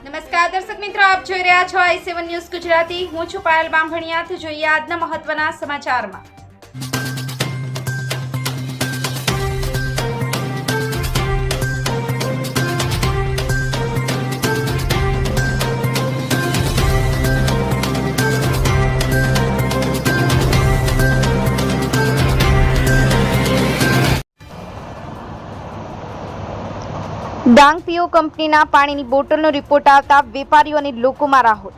નમસ્કાર દર્શક મિત્રો, આપ જોઈ રહ્યા છો i7 ન્યૂઝ ગુજરાતી. હું છું પાયલ બામભણિયા. તો જોઈએ આજના મહત્વના સમાચારમાં. ડાંગ પીઓ કંપનીના પાણીની બોટલનો રિપોર્ટ આવતા વેપારીઓ અને લોકોમાં રાહત.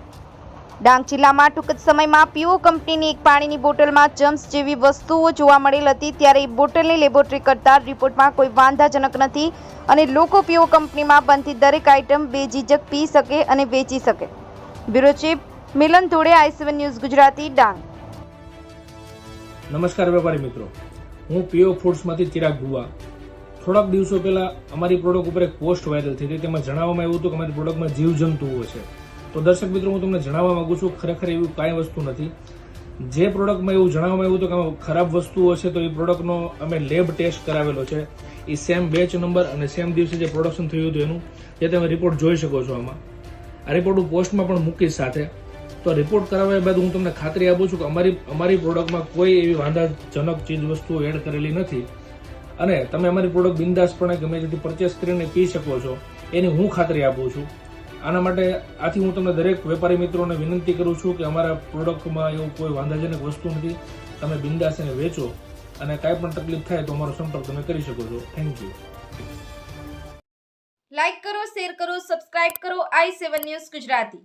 ડાંગ જિલ્લામાં ટૂંક જ સમયમાં પીઓ કંપનીની એક પાણીની બોટલમાં જમ્સ જેવી વસ્તુઓ જોવા મળેલ હતી, ત્યારે એ બોટલની લેબોરેટરી કરતા રિપોર્ટમાં કોઈ વાંધાજનક નથી અને લોકો પીઓ કંપનીમાં બનતી દરેક આઇટમ બેઝીઝક પી શકે અને વેચી શકે. બ્યુરો ચીફ મિલન ધોળે, i7 ન્યૂઝ ગુજરાતી, ડાંગ. નમસ્કાર વેપારી મિત્રો, હું પીઓ ફૂડ્સમાંથી ચિરાગ ગુવા. થોડાક દિવસો પહેલા અમારી પ્રોડક્ટ ઉપર એક પોસ્ટ વાયરલ થઈ હતી. તેમાં જણાવવામાં આવ્યું હતું કે અમારી પ્રોડક્ટમાં જીવજંતુઓ છે. તો દર્શક મિત્રો, હું તમને જણાવવા માંગુ છું, ખરેખર એવું કાંઈ વસ્તુ નથી. જે પ્રોડક્ટમાં એવું જણાવવામાં આવ્યું હતું કે આમાં ખરાબ વસ્તુઓ છે, તો એ પ્રોડક્ટનો અમે લેબ ટેસ્ટ કરાવેલો છે. એ સેમ બેચ નંબર અને સેમ દિવસે જે પ્રોડક્શન થયું હતું એનું જે તમે રિપોર્ટ જોઈ શકો છો. આમાં આ રિપોર્ટ હું પોસ્ટમાં પણ મૂકીશ સાથે. તો રિપોર્ટ કરાવ્યા બાદ હું તમને ખાતરી આપું છું કે અમારી પ્રોડક્ટમાં કોઈ એવી વાંધાજનક ચીજ વસ્તુઓ એડ કરેલી નથી અને તમે અમારી પ્રોડક્ટ બિંદાસપણે ગમે ત્યાંથી પરચેસ કરીને પી શકો છો, એની હું ખાતરી આપું છું. આના માટે આથી હું તમને દરેક વેપારી મિત્રોને વિનંતી કરું છું કે અમારા પ્રોડક્ટમાં એવું કોઈ વાંધાજનક વસ્તુ નથી. તમે બિંદાસ એને વેચો અને કાંઈ પણ તકલીફ થાય તો અમારો સંપર્ક તમે કરી શકો છો. Thank you. લાઈક કરો, શેર કરો, સબસ્ક્રાઇબ કરો i7 ન્યૂઝ ગુજરાતી.